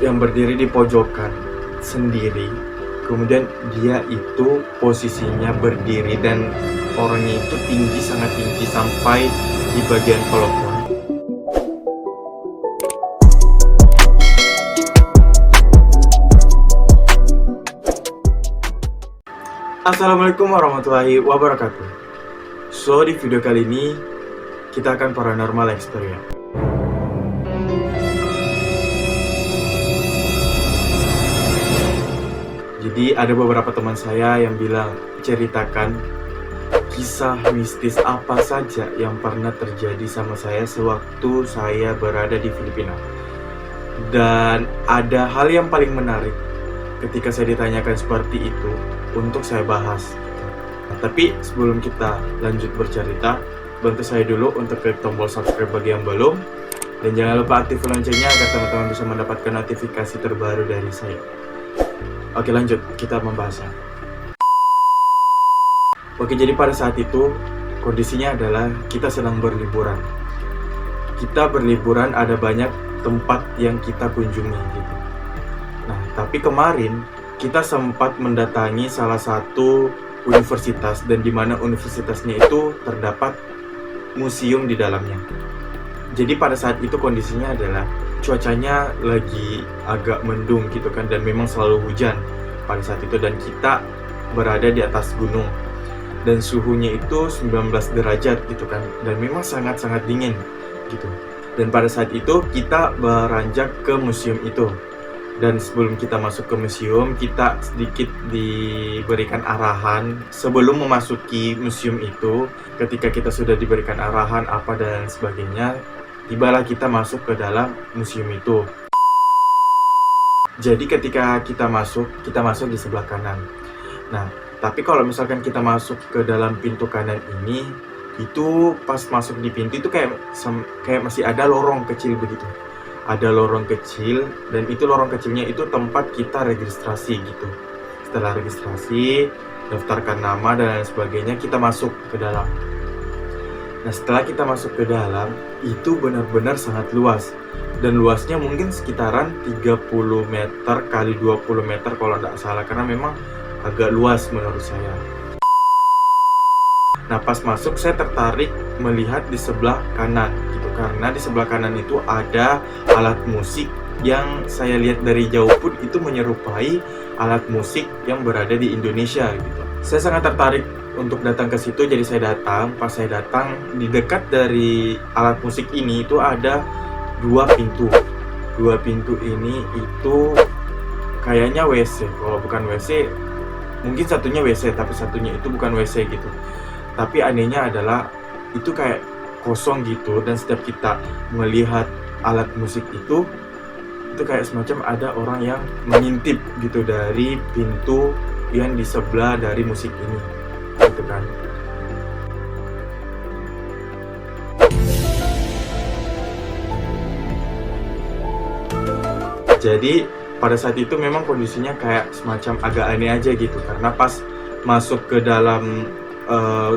yang berdiri di pojokan sendiri. Kemudian dia itu posisinya berdiri dan orangnya itu tinggi, sangat tinggi sampai di bagian pelopor. Assalamualaikum warahmatullahi wabarakatuh. So, di video kali ini kita akan paranormal experience. Jadi ada beberapa teman saya yang bilang, ceritakan kisah mistis apa saja yang pernah terjadi sama saya sewaktu saya berada di Filipina. Dan ada hal yang paling menarik ketika saya ditanyakan seperti itu untuk saya bahas. Nah, tapi sebelum kita lanjut bercerita, bantu saya dulu untuk klik tombol subscribe bagi yang belum, dan jangan lupa aktifkan loncengnya agar teman-teman bisa mendapatkan notifikasi terbaru dari saya. Oke, lanjut, kita membahasnya. Oke, jadi pada saat itu kondisinya adalah kita sedang berliburan. Kita berliburan, ada banyak tempat yang kita kunjungi gitu. Nah, tapi kemarin kita sempat mendatangi salah satu universitas, dan di mana universitasnya itu terdapat museum di dalamnya. Jadi pada saat itu kondisinya adalah cuacanya lagi agak mendung gitu kan, dan memang selalu hujan pada saat itu, dan kita berada di atas gunung dan suhunya itu 19 derajat gitu kan, dan memang sangat-sangat dingin gitu. Dan pada saat itu kita beranjak ke museum itu. Dan sebelum kita masuk ke museum, kita sedikit diberikan arahan sebelum memasuki museum itu. Ketika kita sudah diberikan arahan apa dan sebagainya, tibalah kita masuk ke dalam museum itu. Jadi ketika kita masuk di sebelah kanan. Nah, tapi kalau misalkan kita masuk ke dalam pintu kanan ini, itu pas masuk di pintu itu kayak masih ada lorong kecil begitu. Ada lorong kecil, dan itu lorong kecilnya itu tempat kita registrasi gitu. Setelah registrasi, daftarkan nama dan lain sebagainya, kita masuk ke dalam. Nah, setelah kita masuk ke dalam, itu benar-benar sangat luas. Dan luasnya mungkin sekitaran 30 meter kali 20 meter kalau tidak salah, karena memang agak luas menurut saya. Nah, pas masuk saya tertarik melihat di sebelah kanan gitu, karena di sebelah kanan itu ada alat musik yang saya lihat dari jauh pun itu menyerupai alat musik yang berada di Indonesia gitu. Saya sangat tertarik untuk datang ke situ, jadi saya datang. Pas saya datang, di dekat dari alat musik ini itu ada dua pintu. Dua pintu ini itu kayaknya WC. Kalau bukan WC, mungkin satunya WC, tapi satunya itu bukan WC gitu. Tapi anehnya adalah itu kayak kosong gitu, dan setiap kita melihat alat musik itu kayak semacam ada orang yang mengintip gitu dari pintu yang di sebelah dari musik ini gitu kan. Jadi pada saat itu memang kondisinya kayak semacam agak aneh aja gitu, karena pas masuk ke dalam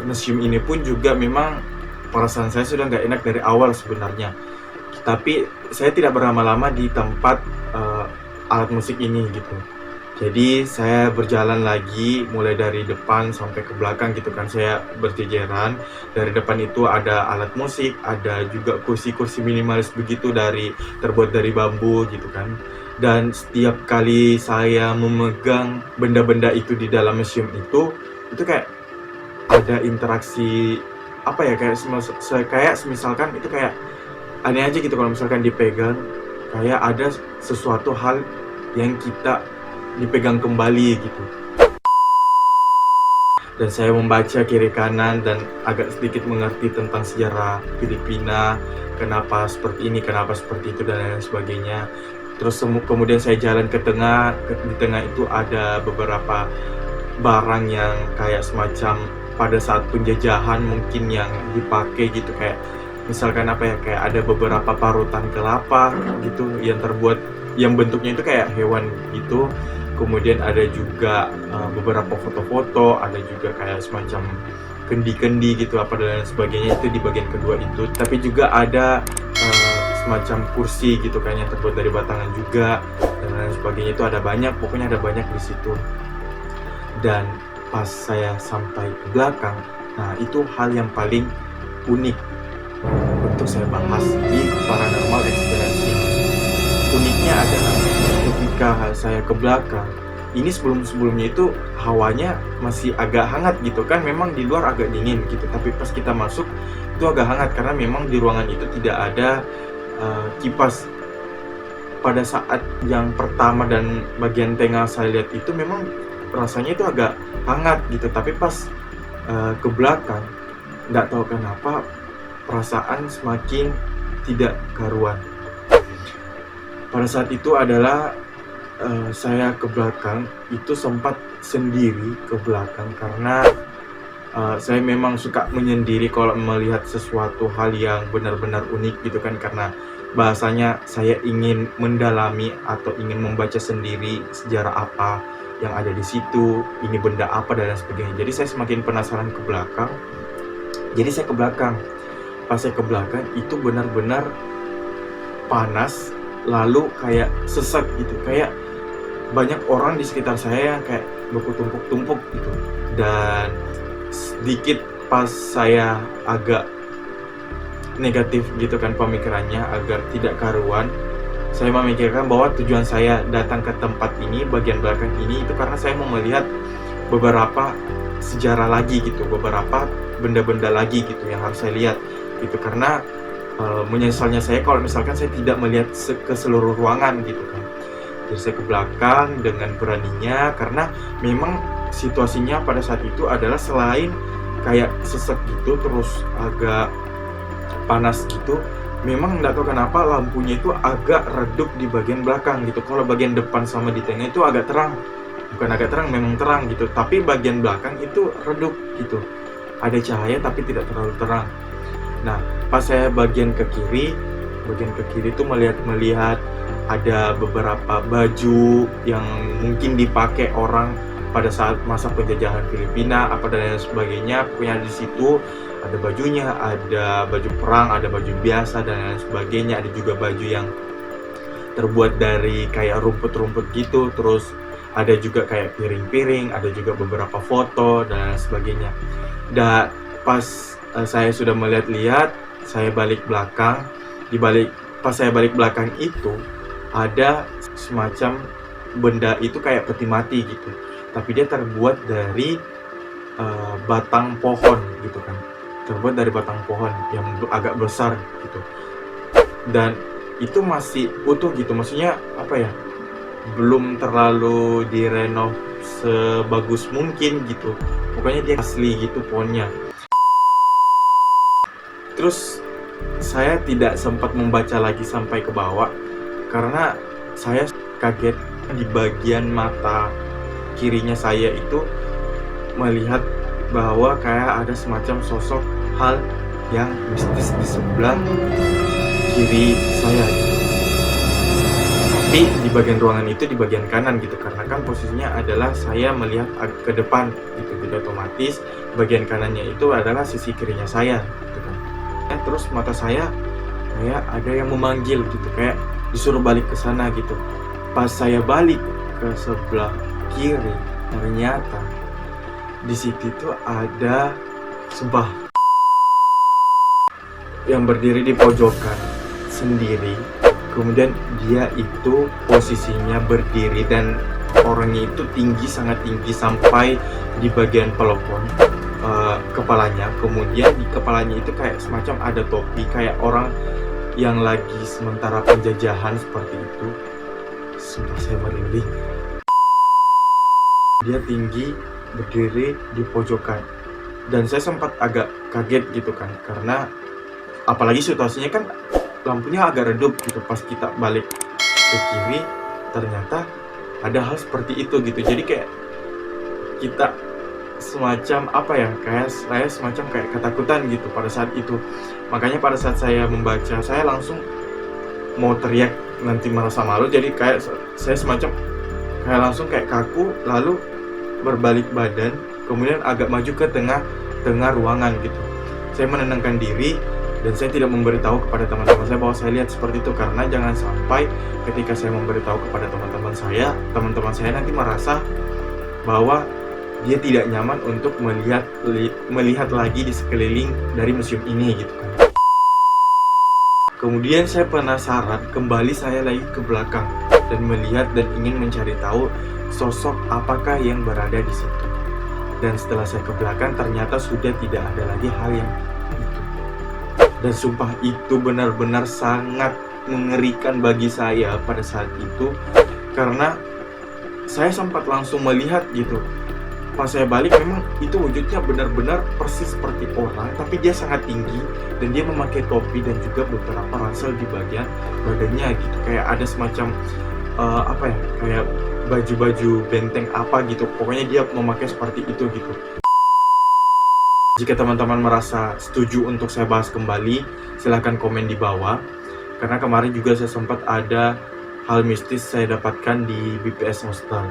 museum ini pun juga memang perasaan saya sudah nggak enak dari awal sebenarnya. Tapi saya tidak berlama-lama di tempat alat musik ini gitu. Jadi saya berjalan lagi mulai dari depan sampai ke belakang gitu kan. Saya berjejeran. Dari depan itu ada alat musik, ada juga kursi-kursi minimalis begitu terbuat dari bambu gitu kan. Dan setiap kali saya memegang benda-benda itu di dalam museum itu kayak ada interaksi apa ya, kayak misalkan itu kayak aneh aja gitu kalau misalkan dipegang, kayak ada sesuatu hal yang kita dipegang kembali gitu. Dan saya membaca kiri kanan dan agak sedikit mengerti tentang sejarah Filipina, kenapa seperti ini, kenapa seperti itu dan lain sebagainya. Terus kemudian saya jalan ke tengah, di tengah itu ada beberapa barang yang kayak semacam pada saat penjajahan mungkin yang dipakai gitu, kayak misalkan apa ya, kayak ada beberapa parutan kelapa gitu yang terbuat, yang bentuknya itu kayak hewan gitu. Kemudian ada juga beberapa foto-foto, ada juga kayak semacam kendi-kendi gitu apa dan lain sebagainya, itu di bagian kedua itu. Tapi juga ada semacam kursi gitu kan yang terbuat dari batangan juga, dan lain sebagainya. Itu ada banyak, pokoknya ada banyak di situ. Dan pas saya sampai ke belakang, nah itu hal yang paling unik untuk saya bahas di paranormal experience ini. Uniknya adalah ketika saya ke belakang, ini sebelumnya itu hawanya masih agak hangat gitu kan, memang di luar agak dingin gitu, tapi pas kita masuk itu agak hangat karena memang di ruangan itu tidak ada kipas. Pada saat yang pertama dan bagian tengah saya lihat itu memang rasanya itu agak hangat gitu, tapi pas ke belakang nggak tahu kenapa perasaan semakin tidak karuan. Pada saat itu adalah saya ke belakang itu sempat sendiri ke belakang karena saya memang suka menyendiri kalau melihat sesuatu hal yang benar-benar unik gitu kan, karena bahasanya saya ingin mendalami atau ingin membaca sendiri sejarah apa yang ada di situ, ini benda apa dan lain sebagainya. Jadi saya semakin penasaran ke belakang. Jadi saya ke belakang. Pas saya ke belakang itu benar-benar panas, lalu kayak sesek gitu, kayak banyak orang di sekitar saya yang kayak bertumpuk-tumpuk gitu. Dan sedikit pas saya agak negatif gitu kan pemikirannya, agak tidak karuan, saya memikirkan bahwa tujuan saya datang ke tempat ini, bagian belakang ini, itu karena saya mau melihat beberapa sejarah lagi gitu, beberapa benda-benda lagi gitu yang harus saya lihat gitu. Karena menyesalnya saya kalau misalkan saya tidak melihat ke seluruh ruangan gitu kan. Jadi saya ke belakang dengan beraninya, karena memang situasinya pada saat itu adalah selain kayak sesek gitu, terus agak panas gitu, memang nggak tahu kenapa lampunya itu agak redup di bagian belakang gitu. Kalau bagian depan sama di tengah itu agak terang, bukan agak terang, memang terang gitu, tapi bagian belakang itu redup gitu, ada cahaya tapi tidak terlalu terang. Nah pas saya bagian ke kiri itu melihat ada beberapa baju yang mungkin dipakai orang pada saat masa penjajahan Filipina apa dan lain sebagainya. Pokoknya di situ ada bajunya, ada baju perang, ada baju biasa dan lain sebagainya. Ada juga baju yang terbuat dari kayak rumput-rumput gitu, terus ada juga kayak piring-piring, ada juga beberapa foto dan lain sebagainya. Dan pas saya sudah melihat-lihat, saya balik belakang. Pas saya balik belakang itu ada semacam benda itu kayak peti mati gitu, tapi dia terbuat dari batang pohon gitu kan, terbuat dari batang pohon yang agak besar gitu, dan itu masih utuh gitu, maksudnya apa ya, belum terlalu direnov sebagus mungkin gitu, pokoknya dia asli gitu pohonnya. Terus saya tidak sempat membaca lagi sampai ke bawah karena saya kaget di bagian mata kirinya saya itu melihat bahwa kayak ada semacam sosok hal yang mistis di sebelah kiri saya gitu. Tapi di bagian ruangan itu di bagian kanan gitu, karena kan posisinya adalah saya melihat ke depan gitu, jadi otomatis bagian kanannya itu adalah sisi kirinya saya gitu kan. Terus mata saya kayak ada yang memanggil gitu, kayak disuruh balik ke sana gitu. Pas saya balik ke sebelah kiri, ternyata di situ tuh ada sebah yang berdiri di pojokan sendiri. Kemudian dia itu posisinya berdiri dan orangnya itu tinggi, sangat tinggi sampai di bagian pelopon kepalanya. Kemudian di kepalanya itu kayak semacam ada topi, kayak orang yang lagi sementara penjajahan seperti itu. Sumpah saya merinding. Dia tinggi, berdiri di pojokan, dan saya sempat agak kaget gitu kan, karena apalagi situasinya kan lampunya agak redup gitu. Pas kita balik ke kiri ternyata ada hal seperti itu gitu. Jadi kayak kita semacam apa ya, kayak saya semacam kayak ketakutan gitu pada saat itu. Makanya pada saat saya membaca, saya langsung mau teriak nanti merasa malu, jadi kayak saya semacam kayak langsung kayak kaku, lalu berbalik badan, kemudian agak maju ke tengah ruangan gitu. Saya menenangkan diri, Dan saya tidak memberitahu kepada teman-teman saya bahwa saya lihat seperti itu, karena jangan sampai ketika saya memberitahu kepada teman-teman saya nanti merasa bahwa dia tidak nyaman untuk melihat lagi di sekeliling dari museum ini gitu kan. Kemudian saya penasaran, kembali saya lagi ke belakang dan melihat dan ingin mencari tahu sosok apakah yang berada di situ. Dan setelah saya ke belakang, ternyata sudah tidak ada lagi hal yang itu. Dan sumpah itu benar-benar sangat mengerikan bagi saya pada saat itu, karena saya sempat langsung melihat gitu. Pas saya balik, memang itu wujudnya benar-benar persis seperti orang, tapi dia sangat tinggi dan dia memakai topi dan juga beberapa ransel di bagian badannya gitu, kayak ada semacam kayak baju-baju benteng apa gitu, pokoknya dia memakai seperti itu gitu. Jika teman-teman merasa setuju untuk saya bahas kembali, silahkan komen di bawah, karena kemarin juga saya sempat ada hal mistis saya dapatkan di BPS Hostel,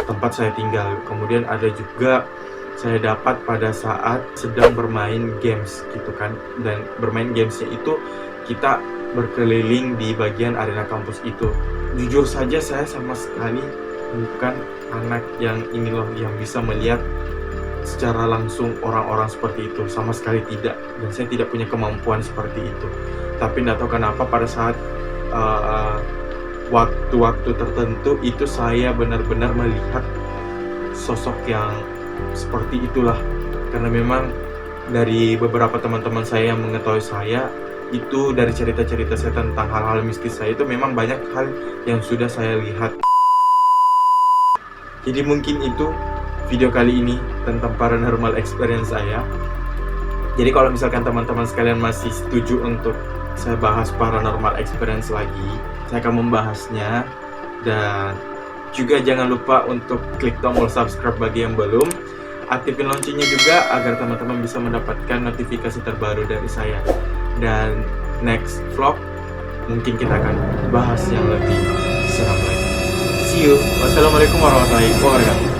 tempat saya tinggal. Kemudian ada juga saya dapat pada saat sedang bermain games gitu kan, dan bermain gamesnya itu kita berkeliling di bagian arena kampus itu. Jujur saja saya sama sekali bukan anak yang ini loh, yang bisa melihat secara langsung orang-orang seperti itu, sama sekali tidak, dan saya tidak punya kemampuan seperti itu. Tapi tidak tahu kenapa pada saat waktu-waktu tertentu itu saya benar-benar melihat sosok yang seperti itulah. Karena memang dari beberapa teman-teman saya yang mengetahui saya, itu dari cerita-cerita saya tentang hal-hal mistis saya itu memang banyak hal yang sudah saya lihat. Jadi mungkin itu video kali ini tentang paranormal experience saya. Jadi kalau misalkan teman-teman sekalian masih setuju untuk saya bahas paranormal experience lagi, saya akan membahasnya. Dan juga jangan lupa untuk klik tombol subscribe bagi yang belum, aktifin loncengnya juga agar teman-teman bisa mendapatkan notifikasi terbaru dari saya. Dan next vlog mungkin kita akan bahas yang lebih seram lagi. See you. Wassalamualaikum warahmatullahi wabarakatuh.